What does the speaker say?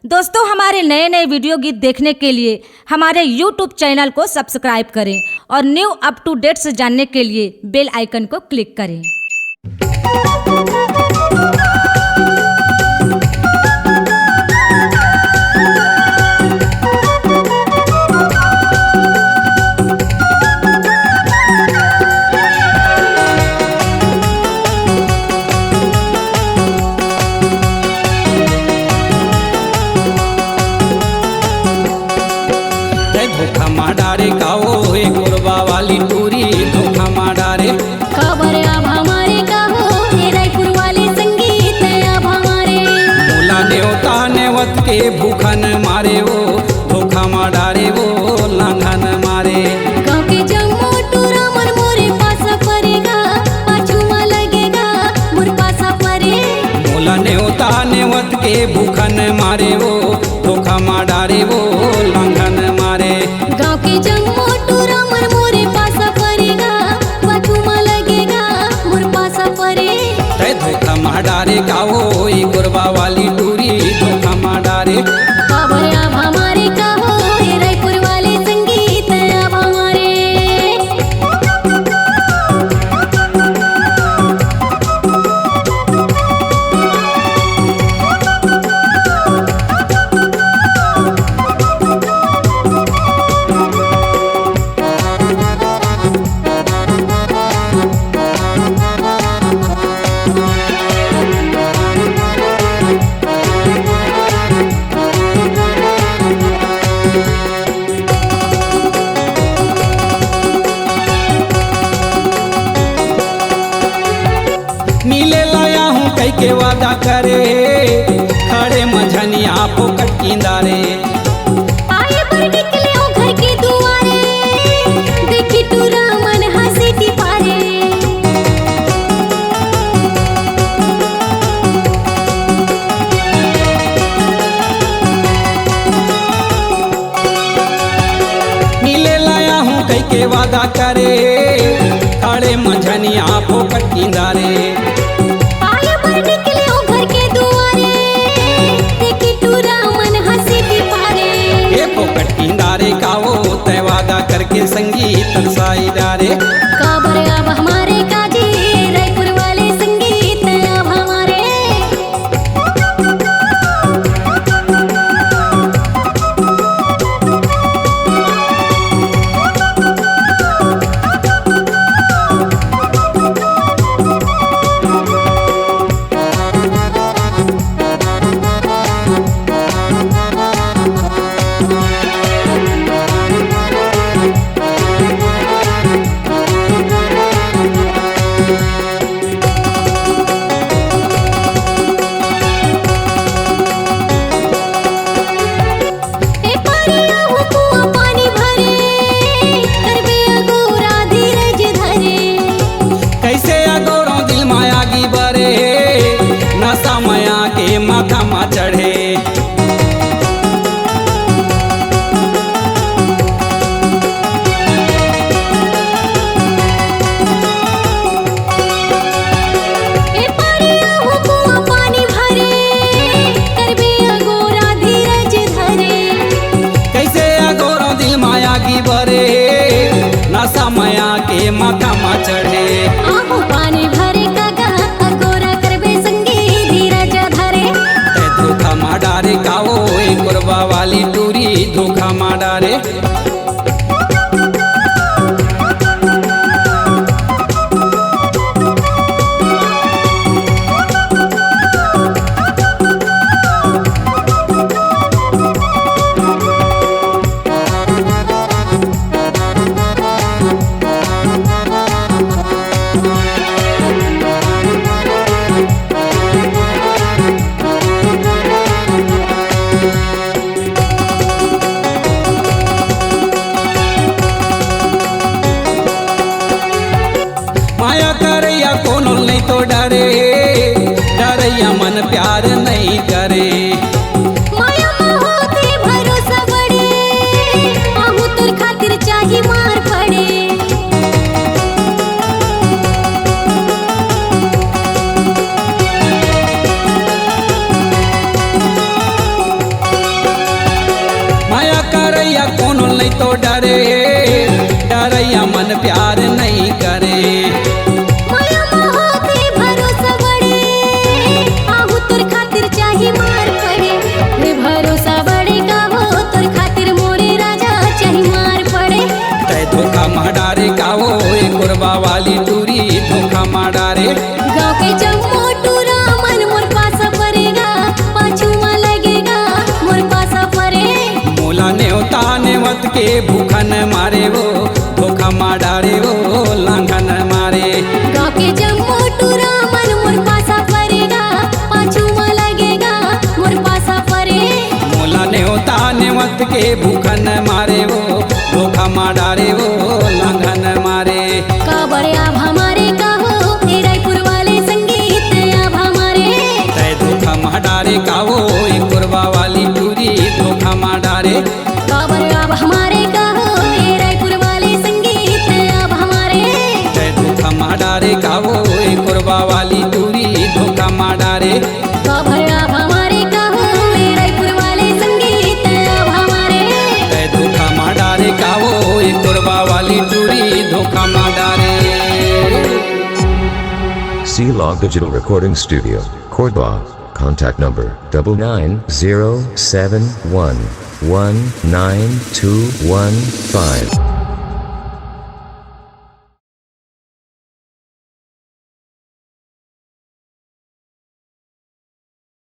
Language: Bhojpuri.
दोस्तों, हमारे नए नए वीडियो गीत देखने के लिए हमारे YouTube चैनल को सब्सक्राइब करें और न्यू अप टू डेट्स जानने के लिए बेल आइकन को क्लिक करें। धोखा माडारे काओ हे गुरबा वाली टूरी धोखा माडारे खबर अब हमारे का हो हे रायपुर वाले संगीत अब हमारे मोला नेवता नेवत के भूखन मारे वो धोखा माडारे वो लांघन मारे गाँव के जम्मू टूरा मन मोरे पासा परेगा पाछू में लगेगा मोर पासा परे मोला नेवता नेवत के भूखन मारे वो धोखा माडारे वो लांघन मारे गाँव के जम्मू टूरा मन मोरे पासा परेगा पाछू में लगेगा मोर पासा परे तय धोखा माडारे काओ हे गुरबा वाली टूरी धोखा माडारे खबर अब हमारे का हो हे रायपुर वाले संगीत अब हमारे मिले लाया हूँ कई के वादा करे खड़े मझनिया फोकट किंदारे आए पर निकले ओ घर के दुआरे देखी टूरा मन हंसी टिपारे मिले लाया हूँ कई के वादा करे खड़े मझनिया फोकट किंदारे आए पर निकले ओ घर के दुआरे देखी टूरा मन हंसी टिपारे ये फोकट किंदारे काओ तय वादा करके संगीत तरसाई डारे खबर अब हमारे काजी रायपुर वाले संगीत अब हमारे ए पानिया हो कुआं पानी भरे करबे अगोरा धीरज धरे कैसे अगोरो दिल माया की बरे नशा माया के माथा मा चढ़े ए पानिया हो कुआं पानी भरे करबे अगोरा धीरज धरे कैसे अगोरो दिल माया की बरे नशा माया के माथा मा चढ़े आहू पानी भरे कागा अगोरा करबे संगी धीरज धरे तै धोखा माडारे काओ ए गुरबा वाली टूरी धोखा माडारे नहीं तो डरे डरैया मन प्यार नहीं करे माया मोह के भरोसा बड़े आहू तोर खातिर चाही मार पड़े रे भरोसा बड़े का हो तोर खातिर मोरे राजा चाही मार पड़े तै धोखा माडारे का वो कुरबा वाली टूरी धोखा माडारे गाँव के जम्मू टूरा मन मोर पासा पड़ेगा पाछुआ लगेगा मोर पासा पड़े मोला नेवता नेवत के भूखन मारे वो धोखा माडारे वो लांघन मारे गाँव के जम्मू टूरा मन मोर पासा पड़ेगा पाछुआ लगेगा मोर पासा पड़े मोला नेवता नेवत के भूखन मारे वो धोखा माडारे वो लांघन मारे काबर आभ हमारे का हो हे रायपुर वाले संगीत आभ हमारे तै धोखा माडारे का वो कुरबा वाली टूरी धोखा माडारे काबर आभ हमारे का हो हे रायपुर वाले संगीत आभ हमारे तै धोखा माडारे का वो कुरबा वाली टूरी धोखा माडारे काबर आभ हमारे का हो हे रायपुर वाले संगीत आभ हमारे तै धोखा माडारे का वो कुरबा वाली टूरी धोखा माडारे C-Log Digital Recording Studio, Cordoba. Contact number 99071192115.